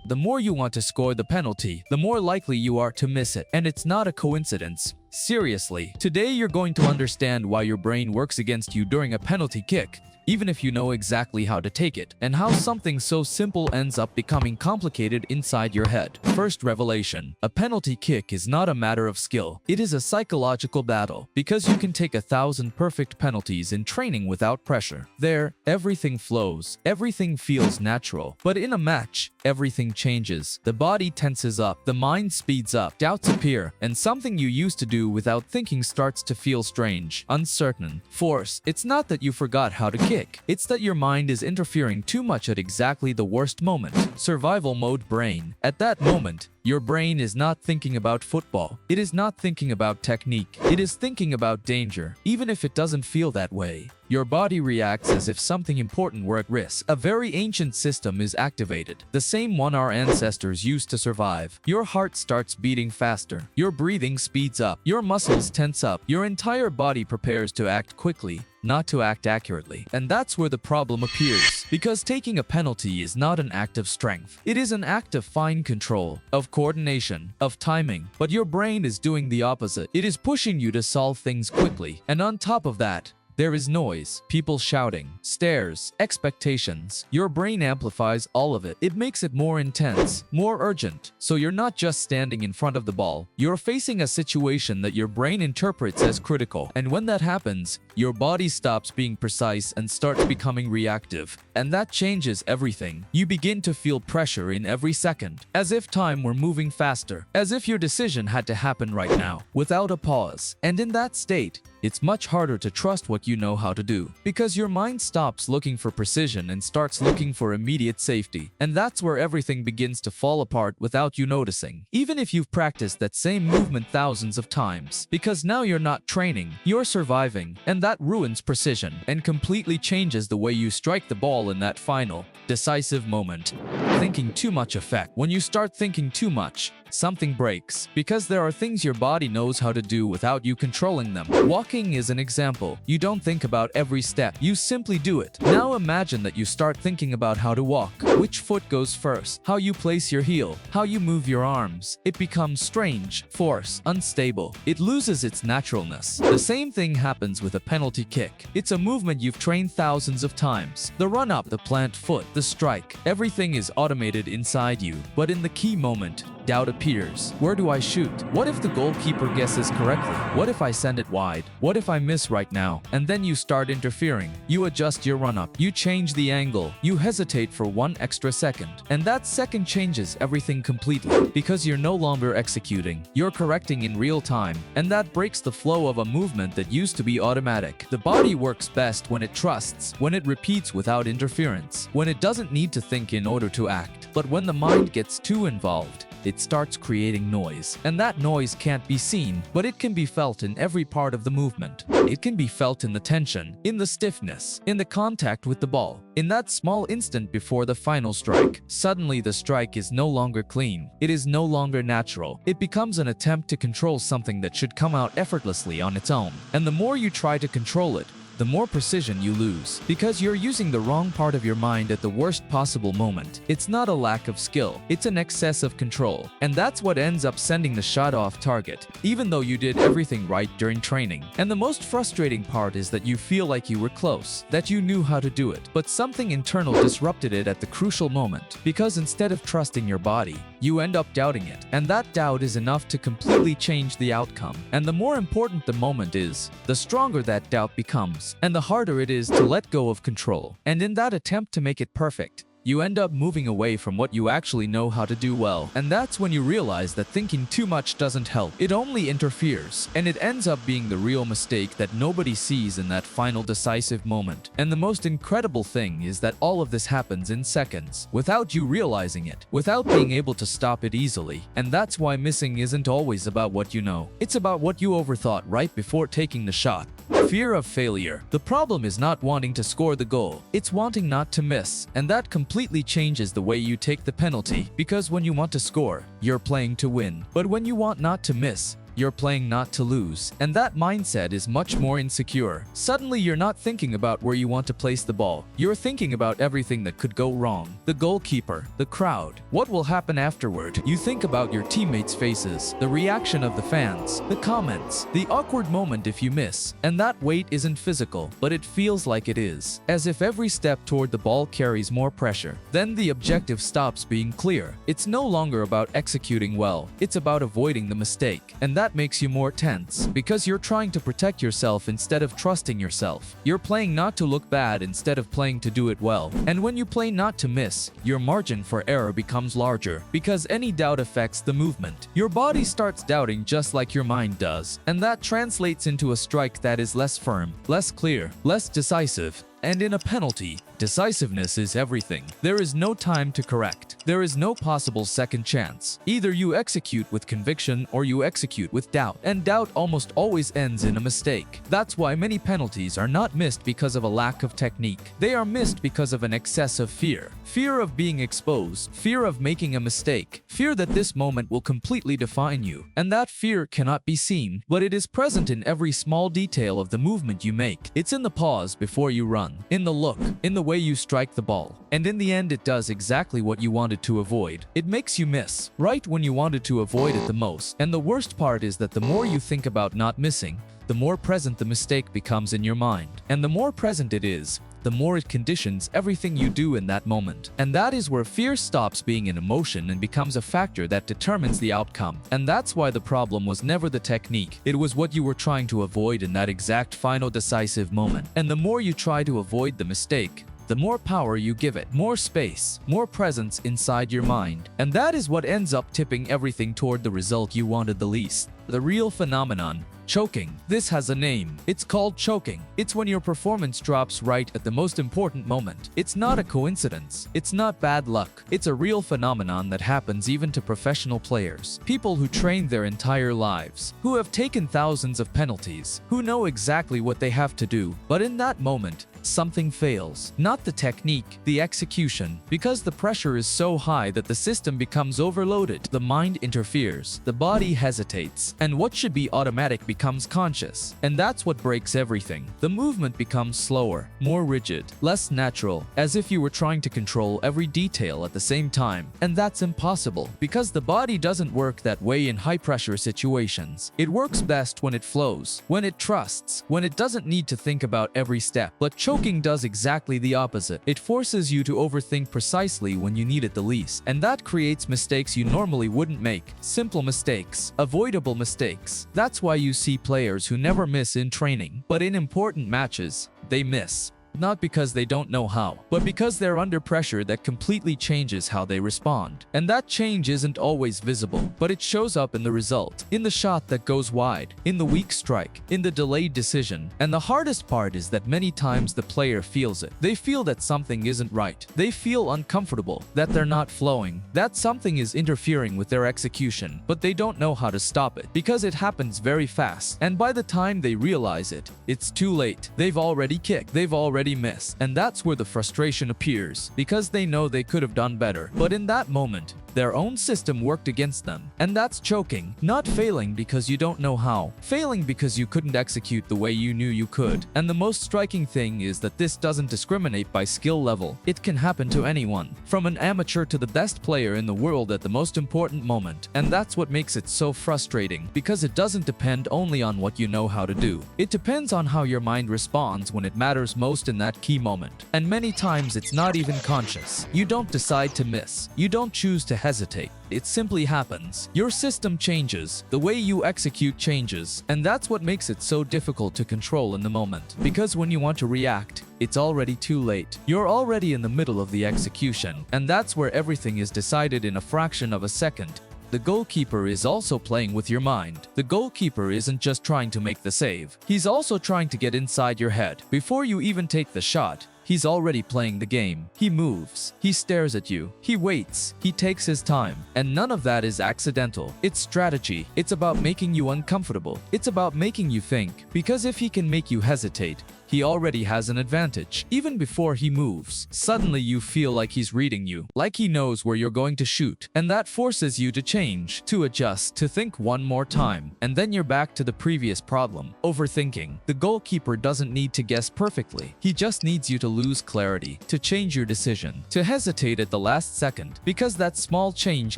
the more you want to score the penalty, the more likely you are to miss it. And it's not a coincidence. Seriously, today you're going to understand why your brain works against you during a penalty kick, even if you know exactly how to take it, and how something so simple ends up becoming complicated inside your head. First revelation: a penalty kick is not a matter of skill. It is a psychological battle, because you can take 1,000 perfect penalties in training without pressure. There, everything flows, everything feels natural. But in a match, everything changes. The body tenses up, the mind speeds up, doubts appear, and something you used to do without thinking starts to feel strange, uncertain. Force: it's not that you forgot how to kick. It's that your mind is interfering too much at exactly the worst moment. Survival mode brain. At that moment, your brain is not thinking about football. It is not thinking about technique. It is thinking about danger, even if it doesn't feel that way. Your body reacts as if something important were at risk. A very ancient system is activated, the same one our ancestors used to survive. Your heart starts beating faster. Your breathing speeds up. Your muscles tense up. Your entire body prepares to act quickly, not to act accurately. And that's where the problem appears. Because taking a penalty is not an act of strength. It is an act of fine control, of coordination, of timing. But your brain is doing the opposite. It is pushing you to solve things quickly. And on top of that, there is noise, people shouting, stares, expectations. Your brain amplifies all of it. It makes it more intense, more urgent. So you're not just standing in front of the ball. You're facing a situation that your brain interprets as critical. And when that happens, your body stops being precise and starts becoming reactive. And that changes everything. You begin to feel pressure in every second, as if time were moving faster, as if your decision had to happen right now, without a pause. And in that state, it's much harder to trust what you know how to do, because your mind stops looking for precision and starts looking for immediate safety. And that's where everything begins to fall apart without you noticing, even if you've practiced that same movement thousands of times. Because now you're not training, you're surviving, and that ruins precision and completely changes the way you strike the ball in that final, decisive moment. Thinking too much effect. When you start thinking too much, something breaks, because there are things your body knows how to do without you controlling them. Walking is an example. You don't think about every step, you simply do it. Now imagine that you start thinking about how to walk, which foot goes first, how you place your heel, how you move your arms. It becomes strange, forced, unstable. It loses its naturalness. The same thing happens with a penalty kick. It's a movement you've trained thousands of times. The run up, the plant foot, the strike, everything is automated inside you. But in the key moment, doubt appears. Where do I shoot? What if the goalkeeper guesses correctly? What if I send it wide? What if I miss right now? And then you start interfering. You adjust your run-up. You change the angle. You hesitate for one extra second. And that second changes everything completely, because you're no longer executing. You're correcting in real time. And that breaks the flow of a movement that used to be automatic. The body works best when it trusts, when it repeats without interference, when it doesn't need to think in order to act. But when the mind gets too involved, it starts creating noise. And that noise can't be seen, but it can be felt in every part of the movement. It can be felt in the tension, in the stiffness, in the contact with the ball. In that small instant before the final strike, suddenly the strike is no longer clean. It is no longer natural. It becomes an attempt to control something that should come out effortlessly on its own. And the more you try to control it, the more precision you lose, because you're using the wrong part of your mind at the worst possible moment. It's not a lack of skill, it's an excess of control. And that's what ends up sending the shot off target, even though you did everything right during training. And the most frustrating part is that you feel like you were close, that you knew how to do it, but something internal disrupted it at the crucial moment. Because instead of trusting your body, you end up doubting it. And that doubt is enough to completely change the outcome. And the more important the moment is, the stronger that doubt becomes, and the harder it is to let go of control. And in that attempt to make it perfect, you end up moving away from what you actually know how to do well. And that's when you realize that thinking too much doesn't help. It only interferes. And it ends up being the real mistake that nobody sees in that final decisive moment. And the most incredible thing is that all of this happens in seconds, without you realizing it, without being able to stop it easily. And that's why missing isn't always about what you know. It's about what you overthought right before taking the shot. Fear of failure. The problem is not wanting to score the goal. It's wanting not to miss. And that completely changes the way you take the penalty, because when you want to score, you're playing to win. But when you want not to miss, You're playing not to lose, and that mindset is much more insecure. Suddenly you're not thinking about where you want to place the ball. You're thinking about everything that could go wrong. The goalkeeper, the crowd, what will happen afterward. You think about your teammates' faces, the reaction of the fans, the comments, the awkward moment if you miss. And that weight isn't physical, but it feels like it is. As if every step toward the ball carries more pressure. Then the objective stops being clear. It's no longer about executing well. It's about avoiding the mistake. And that makes you more tense, because you're trying to protect yourself instead of trusting yourself. You're playing not to look bad instead of playing to do it well. And when you play not to miss, your margin for error becomes larger, because any doubt affects the movement. Your body starts doubting just like your mind does. And that translates into a strike that is less firm, less clear, less decisive. And in a penalty, decisiveness is everything. There is no time to correct. There is no possible second chance. Either you execute with conviction or you execute with doubt. And doubt almost always ends in a mistake. That's why many penalties are not missed because of a lack of technique. They are missed because of an excess of fear. Fear of being exposed. Fear of making a mistake. Fear that this moment will completely define you. And that fear cannot be seen, but it is present in every small detail of the movement you make. It's in the pause before you run. In the look, in the way you strike the ball. And in the end, it does exactly what you wanted to avoid. It makes you miss, right when you wanted to avoid it the most. And the worst part is that the more you think about not missing, the more present the mistake becomes in your mind. And the more present it is, the more it conditions everything you do in that moment. And that is where fear stops being an emotion and becomes a factor that determines the outcome. And that's why the problem was never the technique. It was what you were trying to avoid in that exact final decisive moment. And the more you try to avoid the mistake, the more power you give it, more space, more presence inside your mind. And that is what ends up tipping everything toward the result you wanted the least. The real phenomenon. Choking. This has a name. It's called choking. It's when your performance drops right at the most important moment. It's not a coincidence. It's not bad luck. It's a real phenomenon that happens even to professional players. People who train their entire lives, who have taken thousands of penalties, who know exactly what they have to do. But in that moment, something fails. Not the technique, the execution. Because the pressure is so high that the system becomes overloaded. The mind interferes. The body hesitates. And what should be automatic becomes conscious. And that's what breaks everything. The movement becomes slower, more rigid, less natural, as if you were trying to control every detail at the same time. And that's impossible, because the body doesn't work that way in high-pressure situations. It works best when it flows, when it trusts, when it doesn't need to think about every step. But choking does exactly the opposite. It forces you to overthink precisely when you need it the least. And that creates mistakes you normally wouldn't make. Simple mistakes, avoidable mistakes. That's why you see players who never miss in training, but in important matches, they miss. Not because they don't know how, but because they're under pressure that completely changes how they respond. And that change isn't always visible, but it shows up in the result, in the shot that goes wide, in the weak strike, in the delayed decision. And the hardest part is that many times the player feels it. They feel that something isn't right. They feel uncomfortable, that they're not flowing, that something is interfering with their execution, but they don't know how to stop it, because it happens very fast. And by the time they realize it, it's too late. They've already kicked. They've already missed. And that's where the frustration appears, because they know they could have done better. But in that moment, their own system worked against them. And that's choking. Not failing because you don't know how. Failing because you couldn't execute the way you knew you could. And the most striking thing is that this doesn't discriminate by skill level. It can happen to anyone, from an amateur to the best player in the world at the most important moment. And that's what makes it so frustrating, because it doesn't depend only on what you know how to do. It depends on how your mind responds when it matters most in that key moment. And many times it's not even conscious. You don't decide to miss. You don't choose to hesitate. It simply happens. Your system changes. The way you execute changes. And that's what makes it so difficult to control in the moment. Because when you want to react, it's already too late. You're already in the middle of the execution. And that's where everything is decided in a fraction of a second. The goalkeeper is also playing with your mind. The goalkeeper isn't just trying to make the save. He's also trying to get inside your head. Before you even take the shot, he's already playing the game. He moves, he stares at you, he waits, he takes his time. And none of that is accidental. It's strategy. It's about making you uncomfortable. It's about making you think. Because if he can make you hesitate, he already has an advantage. Even before he moves, suddenly you feel like he's reading you, like he knows where you're going to shoot. And that forces you to change, to adjust, to think one more time. And then you're back to the previous problem, overthinking. The goalkeeper doesn't need to guess perfectly. He just needs you to lose clarity, to change your decision, to hesitate at the last second. Because that small change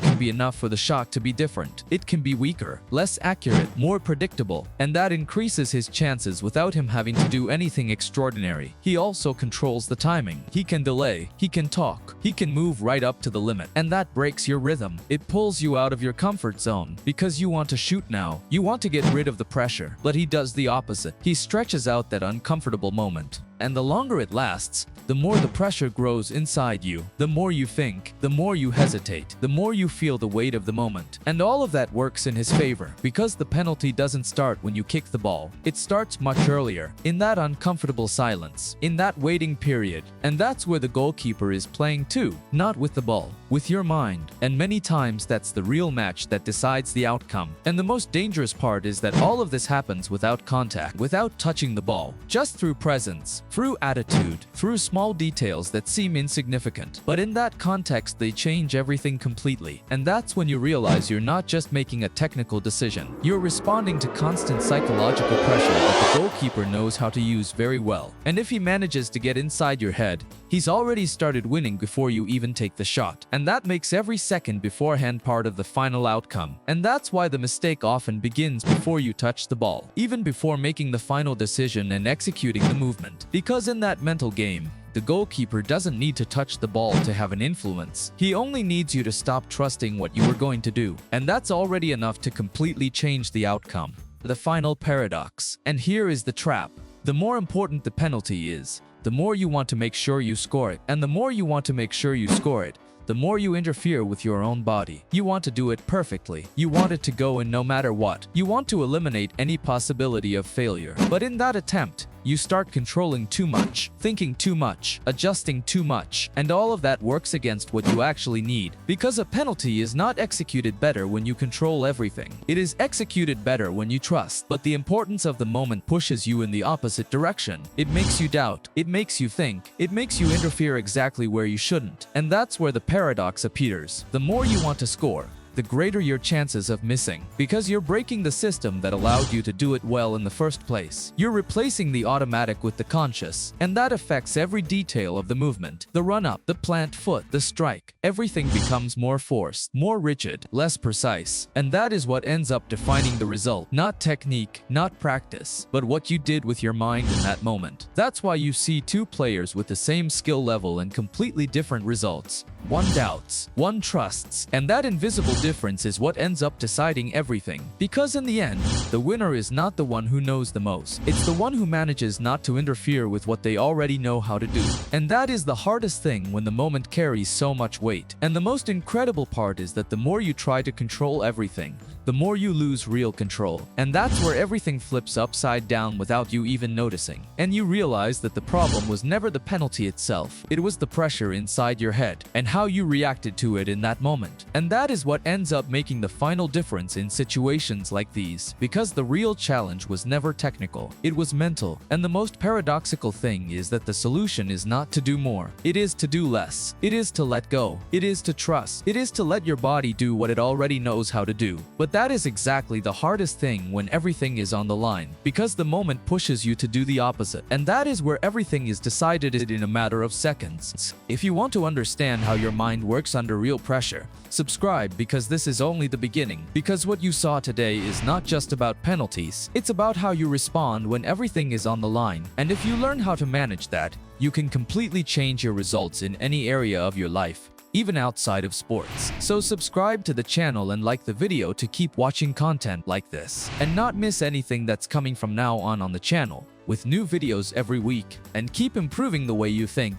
can be enough for the shot to be different. It can be weaker, less accurate, more predictable. And that increases his chances without him having to do anything extraordinary. He also controls the timing. He can delay, he can talk, he can move right up to the limit. And that breaks your rhythm. It pulls you out of your comfort zone because you want to shoot now. You want to get rid of the pressure. But he does the opposite. He stretches out that uncomfortable moment. And the longer it lasts, the more the pressure grows inside you. The more you think, the more you hesitate, the more you feel the weight of the moment. And all of that works in his favor because the penalty doesn't start when you kick the ball. It starts much earlier, in that uncomfortable silence, in that waiting period. And that's where the goalkeeper is playing too, not with the ball, with your mind. And many times that's the real match that decides the outcome. And the most dangerous part is that all of this happens without contact, without touching the ball, just through presence, through attitude, through small details that seem insignificant. But in that context, they change everything completely. And that's when you realize you're not just making a technical decision. You're responding to constant psychological pressure that the goalkeeper knows how to use very well. And if he manages to get inside your head, he's already started winning before you even take the shot. And that makes every second beforehand part of the final outcome. And that's why the mistake often begins before you touch the ball, even before making the final decision and executing the movement. Because in that mental game, the goalkeeper doesn't need to touch the ball to have an influence. He only needs you to stop trusting what you were going to do. And that's already enough to completely change the outcome. The final paradox. And here is the trap. The more important the penalty is, the more you want to make sure you score it. And the more you want to make sure you score it, the more you interfere with your own body. You want to do it perfectly. You want it to go in no matter what. You want to eliminate any possibility of failure. But in that attempt, you start controlling too much, thinking too much, adjusting too much, and all of that works against what you actually need. Because a penalty is not executed better when you control everything. It is executed better when you trust. But the importance of the moment pushes you in the opposite direction. It makes you doubt. It makes you think. It makes you interfere exactly where you shouldn't. And that's where the paradox appears. The more you want to score, the greater your chances of missing, because you're breaking the system that allowed you to do it well in the first place. You're replacing the automatic with the conscious, and that affects every detail of the movement. The run-up, the plant foot, the strike. Everything becomes more forced, more rigid, less precise. And that is what ends up defining the result. Not technique, not practice, but what you did with your mind in that moment. That's why you see two players with the same skill level and completely different results. One doubts, one trusts, and that invisible difference is what ends up deciding everything. Because in the end, the winner is not the one who knows the most. It's the one who manages not to interfere with what they already know how to do. And that is the hardest thing when the moment carries so much weight. And the most incredible part is that the more you try to control everything, the more you lose real control. And that's where everything flips upside down without you even noticing. And you realize that the problem was never the penalty itself. It was the pressure inside your head and how you reacted to it in that moment. And that is what ends up making the final difference in situations like these. Because the real challenge was never technical. It was mental. And the most paradoxical thing is that the solution is not to do more. It is to do less. It is to let go. It is to trust. It is to let your body do what it already knows how to do. But that is exactly the hardest thing when everything is on the line, because the moment pushes you to do the opposite. And that is where everything is decided in a matter of seconds. If you want to understand how your mind works under real pressure, subscribe, because this is only the beginning. Because what you saw today is not just about penalties, it's about how you respond when everything is on the line. And if you learn how to manage that, you can completely change your results in any area of your life, even outside of sports. So subscribe to the channel and like the video to keep watching content like this, and not miss anything that's coming from now on the channel, with new videos every week. And keep improving the way you think.